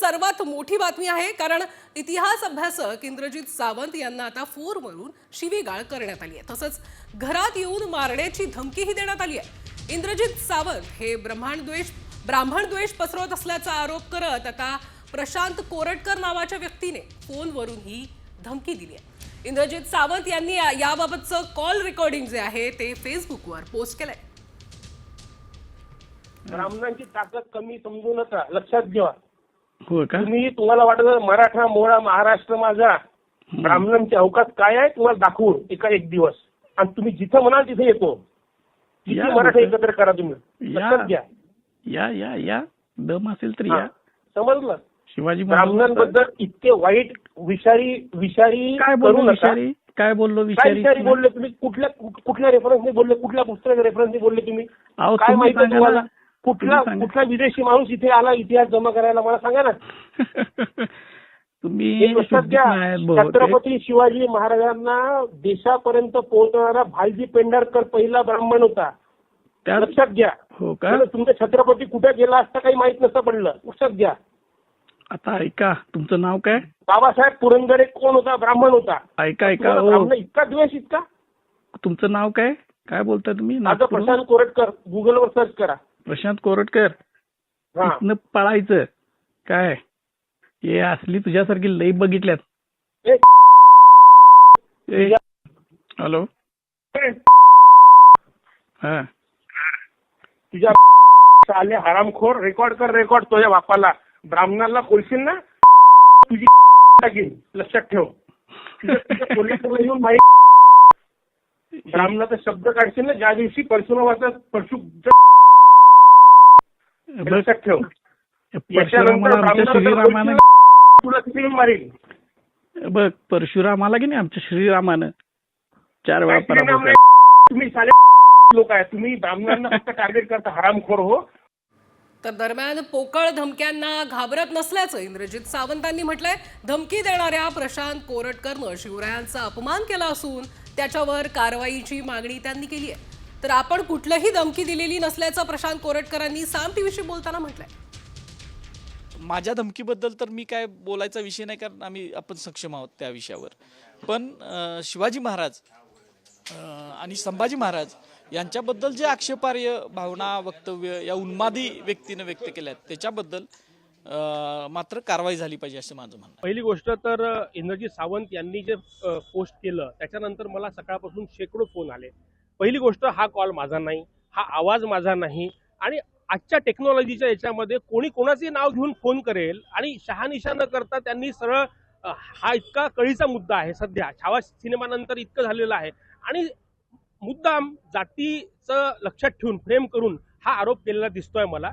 सर्वात मोठी बातमी आहे, कारण इतिहास अभ्यासक इंद्रजित सावंत यांना आता फोनवरून शिवीगाळ करण्यात आली आहे. तसंच घरात येऊन मारण्याची धमकीही देण्यात आली आहे. इंद्रजित सावंत हे ब्राह्मण द्वेष पसरवत असल्याचा आरोप करत आता प्रशांत कोरटकर नावाच्या व्यक्तीने फोनवरून ही धमकी दिली आहे. इंद्रजित सावंत यांनी याबाबतचं कॉल रेकॉर्डिंग जे आहे ते फेसबुकवर पोस्ट केलंय. ब्राह्मणांची ताकद कमी समजू नका, लक्षात घ्या. हो का? तुम्हाला वाटत मराठा मोळा महाराष्ट्र माझा, ब्राह्मणांची अवकाश काय आहे तुम्हाला दाखवून एक दिवस, आणि तुम्ही जिथं म्हणाल तिथे येतो. किती मराठा एकत्र करा तुम्ही, लक्षात घ्या. या या या दम असेल तर या. समजलं? शिवाजी ब्राह्मणांबद्दल इतके वाईट विषारी काय करू बोललो? नका. काय बोललो? विषारी बोलले तुम्ही? कुठल्या रेफरन्सने बोलले? कुठल्या पुस्तकाच्या रेफरन्सने बोलले तुम्ही? काय माहिती तुम्हाला? कुठला विदेशी माणूस इथे आला इतिहास जमा करायला, मला सांगा ना. तुम्ही छत्रपती शिवाजी महाराजांना देशापर्यंत पोहोचणारा भालजी पेंढारकर पहिला ब्राह्मण होता, लक्षात घ्या. हो का? तुमचा छत्रपती कुठे गेला असता काही माहित नसतं पडलं, लक्षात घ्या. आता ऐका, तुमचं नाव काय? बाबासाहेब पुरंदरे कोण होता? ब्राह्मण होता. ऐका इतका द्वेष इतका. तुमचं नाव काय? काय बोलता तुम्ही? माझं प्रशांत कोरटकर, गुगलवर सर्च करा. प्रशांत कोरटकर. इथनं पळायचं काय? हे असली तुझ्यासारखी लई बघितल्यात. हॅलो, हा, तुझ्या साले हरामखोर, रेकॉर्ड कर, रेकॉर्ड. तुझ्या बापाला ब्राह्मणाला बोलशील ना, तुझी टाकीन, लक्षात ठेव. कोल्हापूरला येऊन माहिती ब्राह्मणाचा शब्द काढशील ना, ज्या दिवशी परशुरामाचा लक्षात ठेव. श्रीरामानं तुला तिथे मारेल बघ. परशुरामाला की नाही आमच्या श्रीरामानं 4 वेळा पराभव. तुम्ही साले लोक आहे, तुम्ही ब्राह्मणांना फक्त टार्गेट करता, हरामखोर हो. तर दरम्यान पोकळ धमक्यांना घाबरत नसल्याचं इंद्रजित सावंतांनी म्हटलंय. धमकी देणाऱ्या प्रशांत कोरटकरनं शिवरायांचा अपमान केला असून त्याच्यावर कारवाईची मागणी त्यांनी केली आहे. तर आपण कुठलीही धमकी दिलेली नसल्याचं प्रशांत कोरटकरांनी साम टीव्हीशी बोलताना म्हटलंय. माझ्या धमकीबद्दल तर मी काय बोलायचा विषय नाही, कारण आपण सक्षम आहोत त्या विषयावर. पण शिवाजी महाराज आणि संभाजी महाराज यांच्याबद्दल जे आक्षेपार्ह भावना, वक्तव्य या उन्मादी व्यक्तीने व्यक्त केल्यात त्याच्याबद्दल मात्र कारवाई झाली पाहिजे असं माझं म्हणणं. पहिली गोष्ट तर इंद्रजित सावंत यांनी जे पोस्ट केलं त्याच्यानंतर मला सकाळपासून शेकडो फोन आले. पहिली गोष्ट, हा कॉल माझा नाही, हा आवाज माझा नाही. आणि आजच्या टेक्नॉलॉजीच्या याच्यामध्ये कोणी कोणाचे नाव घेऊन फोन करेल आणि शहानिशा न करता त्यांनी सरळ, हा इतका कळीचा मुद्दा आहे सध्या, छावा सिनेमानंतर इतकं झालेलं आहे. आणि मुद्दाम जातीचं लक्षात ठेवून फ्रेम करून हा आरोप केलेला दिसतोय मला.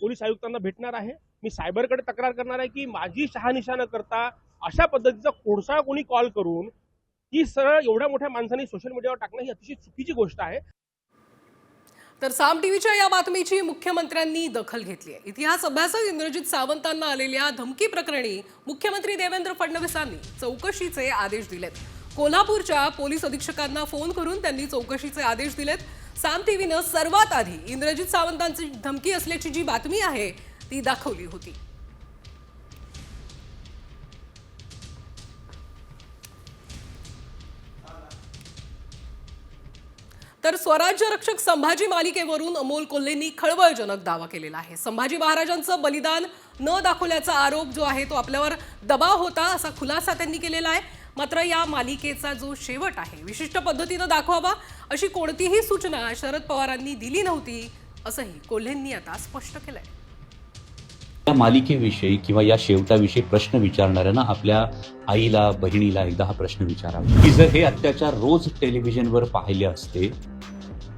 पोलीस आयुक्तांना भेटणार आहे, मी सायबरकडे तक्रार करणार आहे की माझी शहानिशा न करता अशा पद्धतीचा कोळसा कोणी कॉल करून ही सरळ एवढ्या मोठ्या माणसांनी सोशल मीडियावर टाकणं ही अतिशय चुकीची गोष्ट आहे. तर साम टीव्हीच्या या बातमीची मुख्यमंत्र्यांनी दखल घेतली आहे. इतिहास अभ्यासक इंद्रजित सावंतांना आलेल्या धमकी प्रकरणी मुख्यमंत्री देवेंद्र फडणवीसांनी चौकशीचे आदेश दिलेत. कोल्हापूरच्या पोलीस अधीक्षकांना फोन करून त्यांनी चौकशीचे आदेश दिलेत. साम टीव्हीनं सर्वात आधी इंद्रजित सावंतांची धमकी असल्याची जी बातमी आहे ती दाखवली होती. तर स्वराज्य रक्षक संभाजी मालिकेवरून अमोल कोल्हेंनी खळबळजनक दावा केलेला आहे. संभाजी महाराजांचं बलिदान न दाखवल्याचा आरोप जो आहे तो आपल्यावर दबाव होता असा खुलासा त्यांनी केलेला आहे. मात्र या मालिकेचा जो शेवट आहे विशिष्ट पद्धतीनं दाखवावा अशी कोणतीही सूचना शरद पवारांनी दिली नव्हती असंही कोल्हेंनी आता स्पष्ट केलंय. या मालिकेविषयी किंवा या शेवटाविषयी प्रश्न विचारणाऱ्यांना आपल्या आईला, बहिणीला एकदा हा प्रश्न विचारावा की जर हे अत्याचार रोज टेलिव्हिजनवर पाहिले असते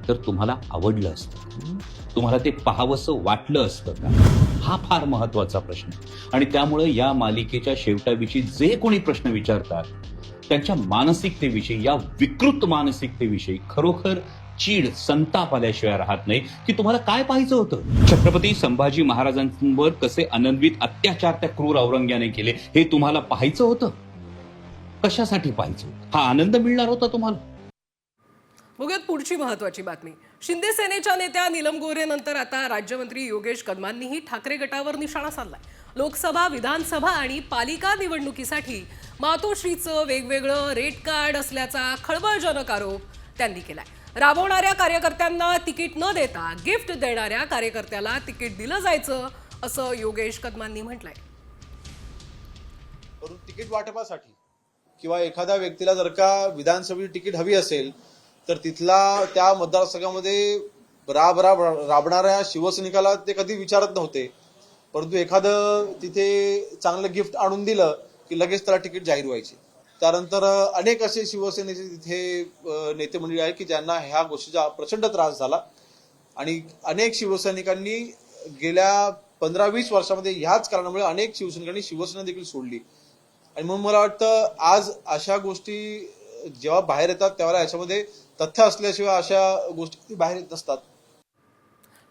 तर तुम्हाला आवडलं असतं, तुम्हाला ते पाहावंसं वाटलं असतं का? हा फार महत्वाचा प्रश्न. आणि त्यामुळे या मालिकेच्या शेवटाविषयी जे कोणी प्रश्न विचारतात त्यांच्या मानसिकतेविषयी, या विकृत मानसिकतेविषयी खरोखर चीड, संताप आल्याशिवाय राहत नाही की तुम्हाला काय पाहायचं होतं. छत्रपती संभाजी महाराजांवर कसे अनन्वित अत्याचार त्या क्रूर औरंग्याने केले हे तुम्हाला पाहायचं होतं. कशासाठी पाहायचं? हा आनंद मिळणार होता तुम्हाला. बघूयात पुढची महत्त्वाची बातमी. शिंदे सेनेच्या नेत्या नीलम गोऱ्हे नंतर आता राज्यमंत्री योगेश कदमांनीही ठाकरे गटावर निशाणा साधलाय. लोकसभा, विधानसभा आणि पालिका निवडणुकीसाठी मातोश्रीचं वेगवेगळं रेट कार्ड असल्याचा खळबळजनक आरोप त्यांनी केलाय. राबवणाऱ्या कार्यकर्त्यांना तिकीट न देता गिफ्ट देणाऱ्या कार्यकर्त्याला तिकीट दिलं जायचं असं योगेश कदमांनी म्हटलंय. परंतु तिकीट वाटपासाठी किंवा एखाद्या व्यक्तीला जर का विधानसभेची तिकीट हवी असेल तर तिथला त्या मतदारसंघामध्ये राबणाऱ्या शिवसैनिकाला ते कधी विचारत नव्हते. परंतु एखादं तिथे चांगलं गिफ्ट आणून दिलं की लगेच त्याला तिकीट जाहीर व्हायची. त्यानंतर अनेक असे शिवसेनेचे तिथे नेते मंडळी आहेत की ज्यांना ह्या गोष्टीचा प्रचंड त्रास झाला आणि अनेक शिवसैनिकांनी गेल्या 15-20 वर्षामध्ये ह्याच कारणामुळे अनेक शिवसैनिकांनी शिवसेना देखील सोडली. आणि म्हणून मला वाटतं आज अशा गोष्टी जेव्हा बाहेर येतात त्यावेळेला याच्यामध्ये तथ्य असल्याशिवाय अशा गोष्टी बाहेर येत नसतात.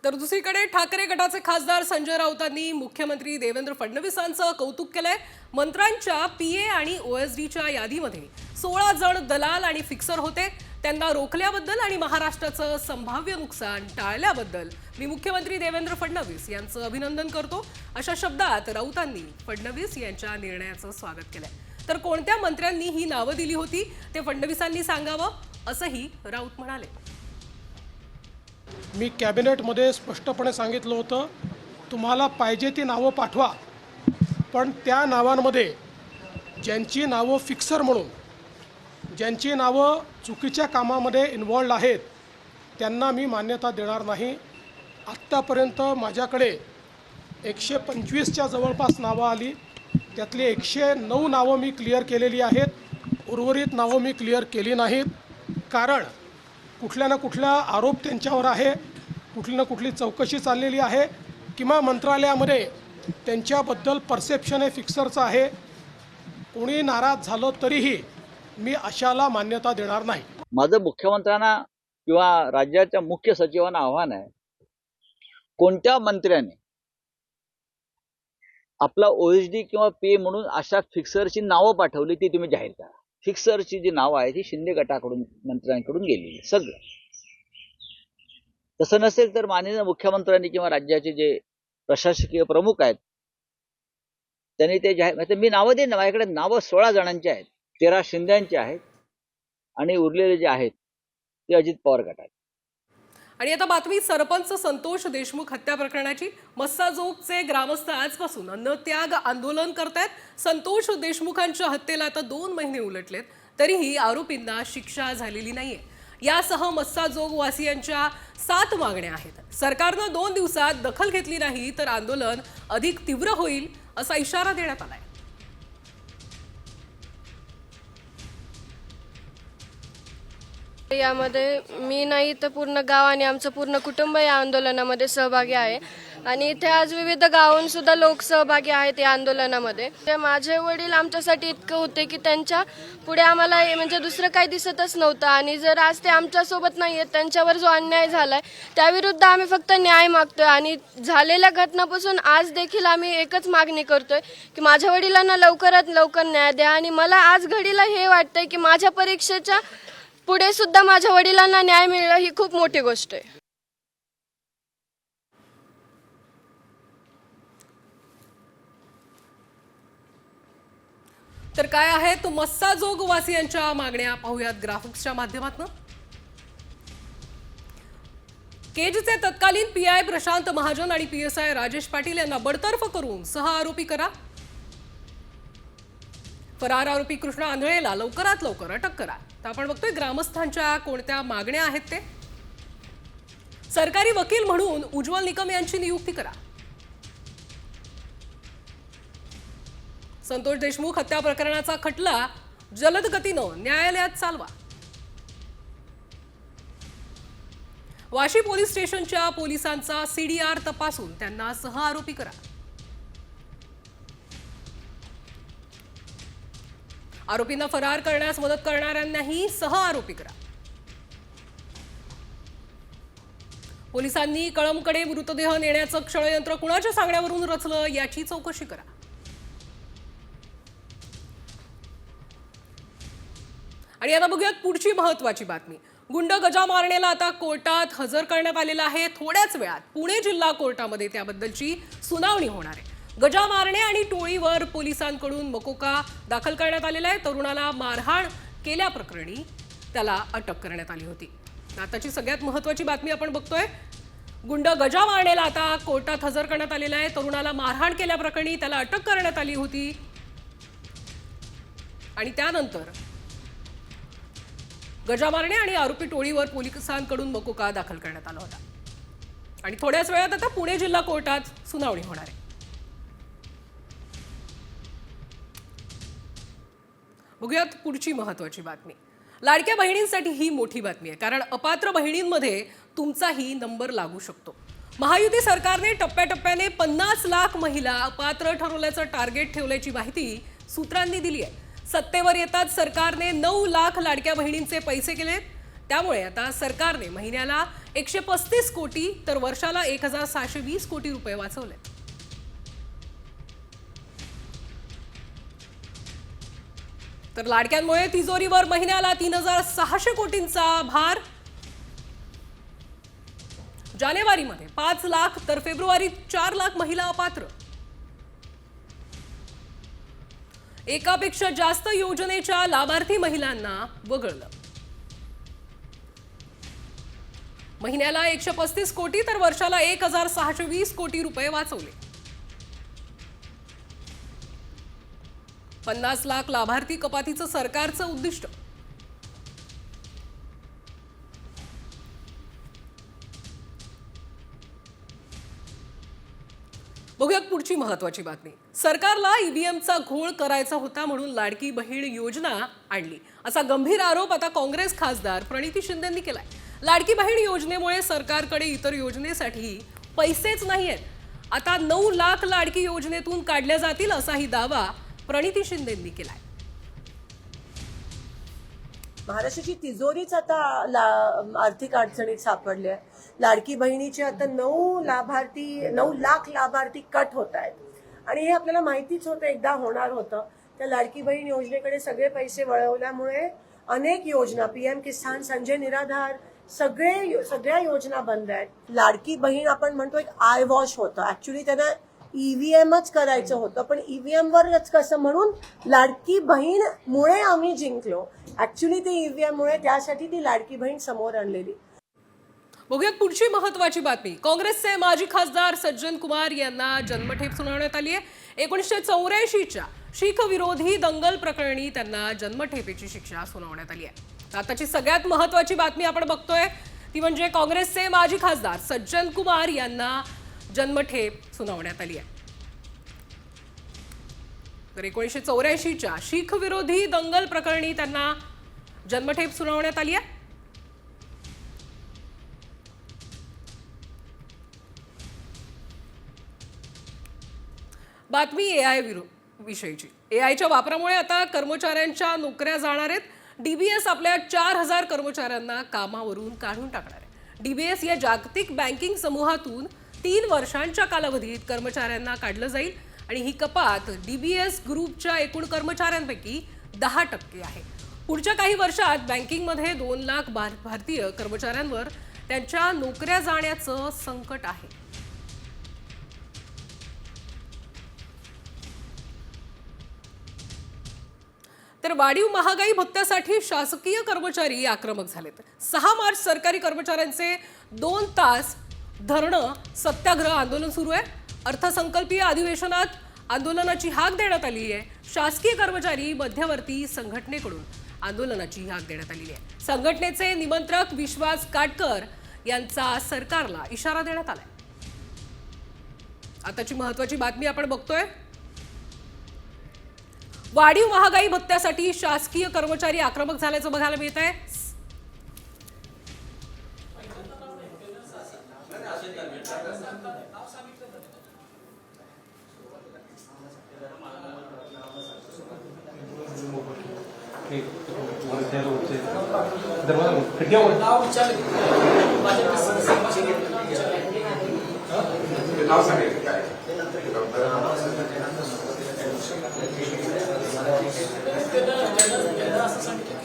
तर दुसरीकडे ठाकरे गटाचे खासदार संजय राऊतांनी मुख्यमंत्री देवेंद्र फडणवीसांचं कौतुक केलंय. मंत्र्यांच्या पीए आणि ओएसडीच्या यादीमध्ये 16 जण दलाल आणि फिक्सर होते. त्यांना रोखल्याबद्दल आणि महाराष्ट्राचं संभाव्य नुकसान टाळल्याबद्दल मी मुख्यमंत्री देवेंद्र फडणवीस यांचं अभिनंदन करतो, अशा शब्दात राऊतांनी फडणवीस यांच्या निर्णयाचं स्वागत केलंय. तर कोणत्या मंत्र्यांनी ही नावं दिली होती ते फडणवीसांनी सांगावं असंही राऊत म्हणाले. मी कॅबिनेटमध्ये स्पष्टपणे सांगितलं होतं, तुम्हाला पाहिजे ती नावं पाठवा, पण त्या नावांमध्ये ज्यांची नावं फिक्सर म्हणून, ज्यांची नावं चुकीच्या कामामध्ये इन्व्हॉल्ड आहेत त्यांना मी मान्यता देणार नाही. आत्तापर्यंत माझ्याकडे 125च्या जवळपास नावं आली. त्यातली 109 नावं मी क्लिअर केलेली आहेत. उर्वरित नावं मी क्लिअर केली नाहीत, कारण कुठल्या ना कुठला आरोप त्यांच्यावर आहे, कुठली ना कुठली चौकशी चाललेली आहे किंवा मंत्रालयामध्ये त्यांच्याबद्दल परसेप्शन हे फिक्सरचं आहे. कोणी नाराज झालं तरीही मी अशाला मान्यता देणार नाही. माझं मुख्यमंत्र्यांना किंवा राज्याच्या मुख्य सचिवांना आव्हान आहे, कोणत्या मंत्र्याने आपला ओएसडी किंवा पे म्हणून अशा फिक्सरची नावं पाठवली ती तुम्ही जाहीर करा. फिक्सरची जी नावं आहेत ती शिंदे गटाकडून मंत्र्यांकडून गेलेली सगळं. तसं नसेल तर माननीय मुख्यमंत्र्यांनी किंवा राज्याचे जे प्रशासकीय प्रमुख आहेत त्यांनी ते जाहीर, मी नावं देईन ना, माझ्याकडे नावं 16 जणांची आहेत. 13 शिंद्यांचे आहेत आणि उरलेले जे आहेत ते अजित पवार गटात. आणि आता बातमी सरपंच संतोष देशमुख हत्या प्रकरणाची. मस्साजोगचे ग्रामस्थ आजपासून अन्नत्याग आंदोलन करतायत. संतोष देशमुखांच्या हत्येला आता 2 महिने उलटलेत, तरीही आरोपींना शिक्षा झालेली नाहीये. यासह मस्साजोग वासियांच्या 7 मागण्या आहेत. सरकारनं 2 दिवसात दखल घेतली नाही तर आंदोलन अधिक तीव्र होईल असा इशारा देण्यात आलाय. यामध्ये मी नाही तर पूर्ण गाव आणि आमचं पूर्ण कुटुंब या आंदोलनामध्ये सहभागी आहे आणि इथे आज विविध गावाहून सुद्धा लोक सहभागी आहेत या आंदोलनामध्ये. ते माझे वडील आमच्यासाठी इतकं होते की त्यांच्या पुढे आम्हाला म्हणजे दुसरं काही दिसतच नव्हतं आणि जर आज ते आमच्यासोबत नाही आहेत, त्यांच्यावर जो अन्याय झालाय त्याविरुद्ध आम्ही फक्त न्याय मागतोय. आणि झालेल्या घटनापासून आज देखील आम्ही एकच मागणी करतोय की माझ्या वडिलांना लवकरात लवकर न्याय द्या. आणि मला आज घडीला हे वाटतंय की माझ्या परीक्षेच्या पुढे सुद्धा माझ्या वडिलांना न्याय मिळणं ही खूप मोठी गोष्ट आहे. तर काय आहेत मस्साजोग वासियांच्या मागण्या पाहूयात ग्राफिक्सच्या माध्यमातून. केजचे तत्कालीन पीआय प्रशांत महाजन आणि पीएसआय राजेश पाटील यांना बडतर्फ करून 6 आरोपी करा. फरार आरोपी कृष्ण आंधळेला लवकरात लवकर अटक करा. तर आपण बघतोय ग्रामस्थांच्या कोणत्या मागण्या आहेत ते. सरकारी वकील म्हणून उज्ज्वल निकम यांची नियुक्ती करा. संतोष देशमुख हत्या प्रकरणाचा खटला जलद गतीनं न्यायालयात चालवा. वाशी पोलीस स्टेशनच्या पोलिसांचा सीडीआर तपासून त्यांना 6 आरोपी करा. आरोपींना फरार करण्यास मदत करणाऱ्यांनाही 6 आरोपी करा. पोलिसांनी कळमकडे मृतदेह नेण्याचं षडयंत्र कुणाच्या सांगण्यावरून रचलं याची चौकशी करा. आणि आता बघूयात पुढची महत्त्वाची बातमी. गुंड गजा मारणेला आता कोर्टात हजर करण्यात आलेला आहे. थोड्याच वेळात पुणे जिल्हा कोर्टामध्ये त्याबद्दलची सुनावणी होणार आहे. गजा मारणे आणि टोळीवर पोलिसांकडून मकोका दाखल करण्यात आलेला आहे. तरुणाला मारहाण केल्याप्रकरणी त्याला अटक करण्यात आली होती. आताची सगळ्यात महत्त्वाची बातमी आपण बघतोय. गुंड गजा मारणेला आता कोर्टात हजर करण्यात आलेला आहे. तरुणाला मारहाण केल्याप्रकरणी त्याला अटक करण्यात आली होती आणि त्यानंतर गजा मारणे आणि आरोपी टोळीवर पोलिसांकडून मकोका दाखल करण्यात आला होता आणि थोड्याच वेळात आता पुणे जिल्हा कोर्टात सुनावणी होणार आहे. बघूयात पुढची महत्त्वाची बातमी. लाडक्या बहिणींसाठी ही मोठी बातमी आहे, कारण अपात्र बहिणींमध्ये तुमचाही नंबर लागू शकतो. महायुती सरकारने टप्प्याटप्प्याने 50 लाख महिला अपात्र ठरवल्याचं टार्गेट ठेवल्याची माहिती सूत्रांनी दिली आहे. सत्तेवर येताच सरकारने 9 लाख लाडक्या बहिणींचे पैसे केलेत. त्यामुळे आता सरकारने महिन्याला 135 कोटी तर वर्षाला 1620 कोटी रुपये वाचवले. तर लाडक्यांमुळे तिजोरीवर महिन्याला 3600 कोटींचा भार. जानेवारीमध्ये 5 लाख तर फेब्रुवारीत 4 लाख महिला अपात्र. एकापेक्षा जास्त योजनेच्या लाभार्थी महिलांना वगळलं. महिन्याला 135 कोटी तर वर्षाला 1620 कोटी रुपये वाचवले. 50 लाख लाभार्थी कपातीचं सरकारचं उद्दिष्ट. बघूया पुढची महत्त्वाची बातमी. सरकारला ईव्हीएमचा घोळ करायचा होता म्हणून लाडकी बहीण योजना आणली, असा गंभीर आरोप आता काँग्रेस खासदार प्रणिती शिंदेंनी केलाय. लाडकी बहीण योजनेमुळे सरकारकडे इतर योजनेसाठी पैसेच नाहीयेत. आता 9 लाख लाडकी योजनेतून काढल्या जातील असाही दावा प्रणिती शिंदेंनी केलाय. महाराष्ट्राची तिजोरीच आता आर्थिक अडचणीत सापडली आहे. लाडकी बहिणीचे आता 9 लाख लाभार्थी कट होत आहेत आणि हे आपल्याला माहितीच होतं, एकदा होणार होतं. त्या लाडकी बहीण योजनेकडे सगळे पैसे वळवल्यामुळे अनेक योजना, PM किसान, संजय निराधार, सगळ्या योजना बंद आहेत. लाडकी बहीण आपण म्हणतो एक आय वॉश होतं. ऍक्च्युली त्यांना EVMच करायचं होतं, पण EVM वरच कसं म्हणून लाडकी बहीण मुळे आम्ही जिंकलो. ऍक्च्युली ते EVM मुळे, त्यासाठी ती लाडकी बहीण समोर आणलेली. बघूयात पुढची महत्त्वाची बातमी. काँग्रेसचे माजी खासदार सज्जन कुमार यांना जन्मठेप सुनावण्यात आली आहे. 1984च्या शीख विरोधी दंगल प्रकरणी त्यांना जन्मठेपेची शिक्षा सुनावण्यात आली आहे. आताची सगळ्यात महत्त्वाची बातमी आपण बघतोय ती म्हणजे काँग्रेसचे माजी खासदार सज्जन कुमार यांना जन्मठेप सुनावण्यात आली आहे. तर 1984च्या शीख विरोधी दंगल प्रकरणी त्यांना जन्मठेप सुनावण्यात आली आहे. बातमी AI विषयीची. AIच्या वापरामुळे आता कर्मचाऱ्यांच्या नोकऱ्या जाणार आहेत. DBS आपल्या 4000 कर्मचाऱ्यांना कामावरून काढून टाकणार आहे. DBS या जागतिक बँकिंग समूहातून 3 वर्षांच्या कालावधीत कर्मचाऱ्यांना काढलं जाईल आणि ही कपात DBS ग्रुपच्या एकूण कर्मचाऱ्यांपैकी 10% आहे. पुढच्या काही वर्षात बँकिंगमध्ये 2 लाख भारतीय कर्मचाऱ्यांवर त्यांच्या नोकऱ्या जाण्याचं संकट आहे. तर वाढीव महागाई भत्त्यासाठी शासकीय कर्मचारी आक्रमक झालेत. 6 मार्च सरकारी कर्मचाऱ्यांचे 2 तास धरणं सत्याग्रह आंदोलन सुरू आहे. अर्थसंकल्पीय अधिवेशनात आंदोलनाची हाक देण्यात आली आहे. शासकीय कर्मचारी मध्यवर्ती संघटनेकडून आंदोलनाची हाक देण्यात आली आहे. संघटनेचे निमंत्रक विश्वास काटकर यांचा सरकारला इशारा देण्यात आलाय. आताची महत्त्वाची बातमी आपण बघतोय. वाढीव महागाई भत्त्यासाठी शासकीय कर्मचारी आक्रमक झाल्याचं बघायला मिळत आहे.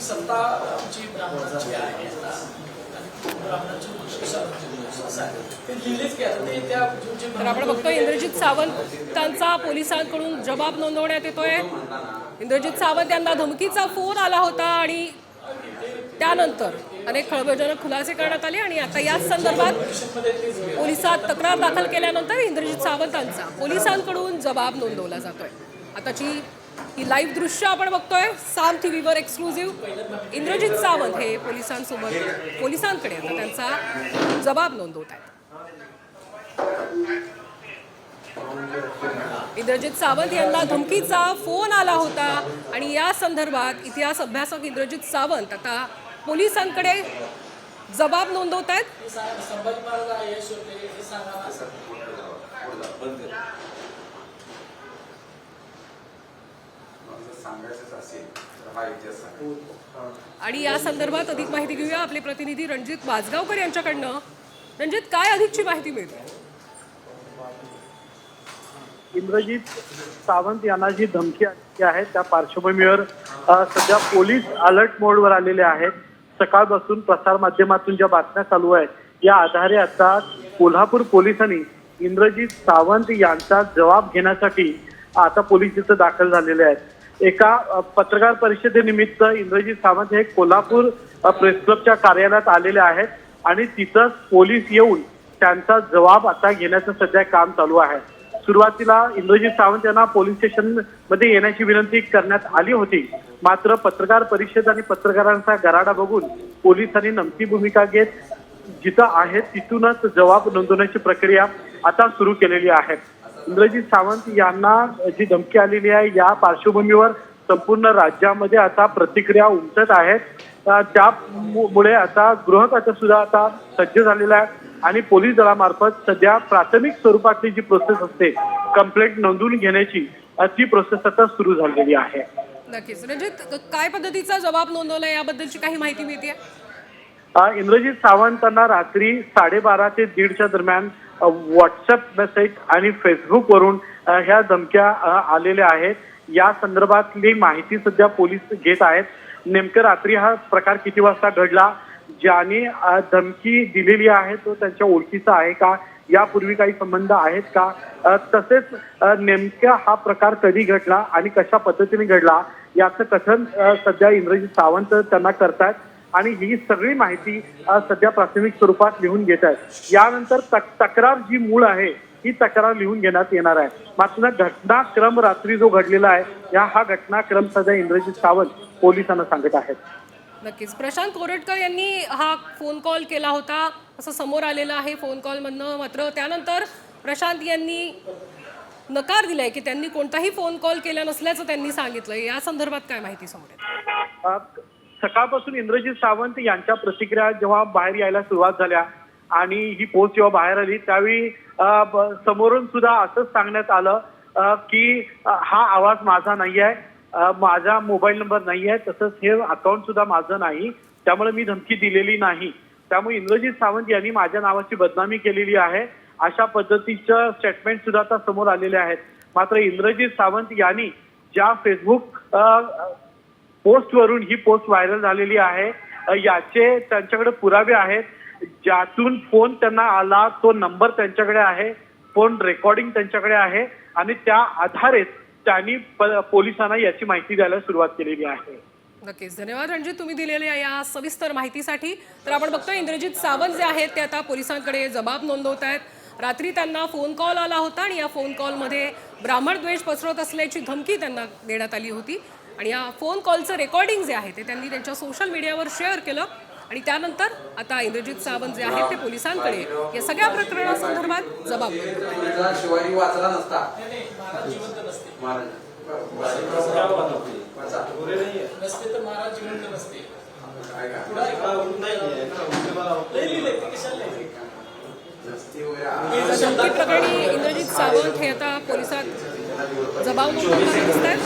सत्ता आमची ब्राह्मणाची आहे. तर आपण बघतोय इंद्रजित सावंतांचा पोलिसांकडून जबाब नोंदवण्यात येतोय. इंद्रजित सावंत यांना धमकीचा फोन आला होता आणि त्यानंतर अनेक खळबळजनक खुलासे करण्यात आले आणि आता याच संदर्भात पोलिसात तक्रार दाखल केल्यानंतर इंद्रजित सावंतांचा पोलिसांकडून जबाब नोंदवला जातोय. आताची ही लाईव्ह दृश्य आपण बघतोय साम टीव्हीवर एक्सक्लुझिव्ह. इंद्रजित सावंत हे पोलिसांकडे आता त्यांचा जबाब नोंदवत आहेत. इंद्रजित सावंत यांना धमकीचा फोन आला होता आणि या संदर्भात इतिहास अभ्यासक इंद्रजित सावंत आता पोलिसांकडे जबाब नोंदवत आहेत. आणि या संदर्भात अधिक माहिती घेऊया आपले प्रतिनिधी रणजित वाजगावकर यांच्याकडनं. रणजित, काय अधिकची माहिती मिळते? इंद्रजित सावंत यांना जी धमकी आलेली आहे त्या पार्श्वभूमीवर सध्या पोलीस अलर्ट मोडवर आलेले आहेत. सकाळपासून प्रसारमाध्यमातून ज्या बातम्या चालू आहेत या आधारे आता कोल्हापूर पोलिसांनी इंद्रजित सावंत यांचा जबाब घेण्यासाठी आता पोलीस तिथं दाखल झालेले आहेत. एका पत्रकार परिषदेनिमित्त इंद्रजित सावंत हे कोल्हापूर प्रेस क्लबच्या कार्यालयात आलेले आहेत आणि तिथंच पोलीस येऊन त्यांचा जबाब आता घेण्याचं सध्या काम चालू आहे. सुरुवातीला इंद्रजित सावंत यांना पोलीस स्टेशन मध्ये येण्याची विनंती करण्यात आली होती, मात्र पत्रकार परिषद आणि पत्रकारांचा गराडा बघून पोलिसांनी नमती भूमिका घेत जिथं आहे तिथूनच जबाब नोंदवण्याची प्रक्रिया आता सुरू केलेली आहे. इंद्रजित सावंत यांना जी धमकी आलेली आहे या पार्श्वभूमीवर संपूर्ण राज्यामध्ये आता प्रतिक्रिया उमटत आहेत. त्यामुळे आता गृह खातं सुद्धा आता सज्ज झालेलं आहे आणि पोलीस दलामार्फत सध्या प्राथमिक स्वरूपातली जी प्रोसेस असते कंप्लेंट नोंदवून घेण्याची ती प्रोसेस आता सुरू झालेली आहे. नक्कीच. रणजित, काय पद्धतीचा जबाब नोंदवला याबद्दलची काही माहिती मिळते? इंद्रजित सावंतांना रात्री 12:30 ते 1:30च्या दरम्यान व्हॉट्सअप मेसेज आणि फेसबुक वरून ह्या धमक्या आलेल्या आहेत. या संदर्भातली माहिती सध्या पोलीस घेत आहेत. नेमकं रात्री हा प्रकार किती वाजता घडला, ज्याने धमकी दिलेली आहे तो त्यांच्या ओळखीचा आहे का, यापूर्वी काही संबंध आहेत का, तसेच नेमका हा प्रकार कधी घडला आणि कशा पद्धतीने घडला याचं कथन सध्या इंद्रजित सावंत त्यांना करतायत आणि ही सगळी माहिती सध्या प्राथमिक स्वरूपात लिहून घेत आहेत. यानंतर तक्रार जी मूळ आहे ही तक्रार लिहून घेण्यात येणार आहे. मात्र घटनाक्रम रात्री जो घडलेला आहे हा घटनाक्रम सध्या इंद्रजित सावंत पोलिसांना सांगत आहेत. नक्कीच. प्रशांत कोरटकर यांनी हा फोन कॉल केला होता असं समोर आलेलं आहे फोन कॉलमधनं. मात्र त्यानंतर प्रशांत यांनी नकार दिलाय की त्यांनी कोणताही फोन कॉल केला नसल्याचं त्यांनी सांगितलं. या संदर्भात काय माहिती समोर येते? सकाळपासून इंद्रजित सावंत यांच्या प्रतिक्रिया जेव्हा बाहेर यायला सुरुवात झाल्या आणि ही पोस्ट जेव्हा बाहेर आली त्यावेळी समोरून सुद्धा असंच सांगण्यात आलं की हा आवाज माझा नाही आहे, माझा मोबाईल नंबर नाही आहे, तसंच हे अकाउंट सुद्धा माझं नाही, त्यामुळे मी धमकी दिलेली नाही, त्यामुळे इंद्रजित सावंत यांनी माझ्या नावाची बदनामी केलेली आहे, अशा पद्धतीचं स्टेटमेंट सुद्धा आता समोर आलेले आहेत. मात्र इंद्रजित सावंत यांनी ज्या फेसबुक पोस्टवरून ही पोस्ट व्हायरल झालेली आहे याचे त्यांच्याकडे पुरावे आहेत. ज्यातून फोन त्यांना आला तो नंबर त्यांच्याकडे आहे, फोन रेकॉर्डिंग त्यांच्याकडे आहे आणि त्या आधारेच त्यांनी पोलिसांना याची माहिती द्यायला सुरुवात केलेली आहे. नक्कीच. धन्यवाद रणजित तुम्ही दिलेल्या या सविस्तर माहितीसाठी. तर आपण बघतोय इंद्रजित सावंत जे आहेत ते आता पोलिसांकडे जबाब नोंदवत आहेत. रात्री त्यांना फोन कॉल आला होता आणि या फोन कॉलमध्ये ब्राह्मण द्वेष पसरवत असल्याची धमकी त्यांना देण्यात आली होती आणि या फोन कॉलचं रेकॉर्डिंग जे आहे ते त्यांनी त्यांच्या सोशल मीडियावर शेअर केलं आणि त्यानंतर आता इंद्रजित सावंत जे आहेत ते पोलिसांकडे या सगळ्या प्रकरणासंदर्भात जबाब धमकी प्रकरणी इंद्रजित सावंत हे आता पोलिसात जबाब नोंदवताना दिसत आहेत.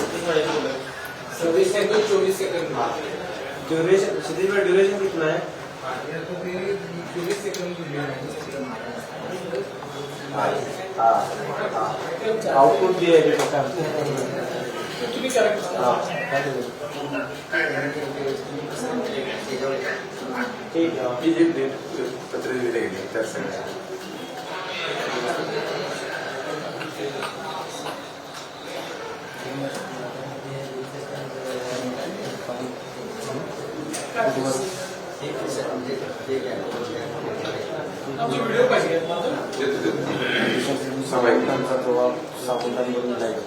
24 सेकंड ड्यूरेशन क्षितिज में ड्यूरेशन कितना है? 24 सेकंड आउटपुट दिया है व्हिडिओ पाहिजे सावंतांचा तो सावंतांवरून जाईल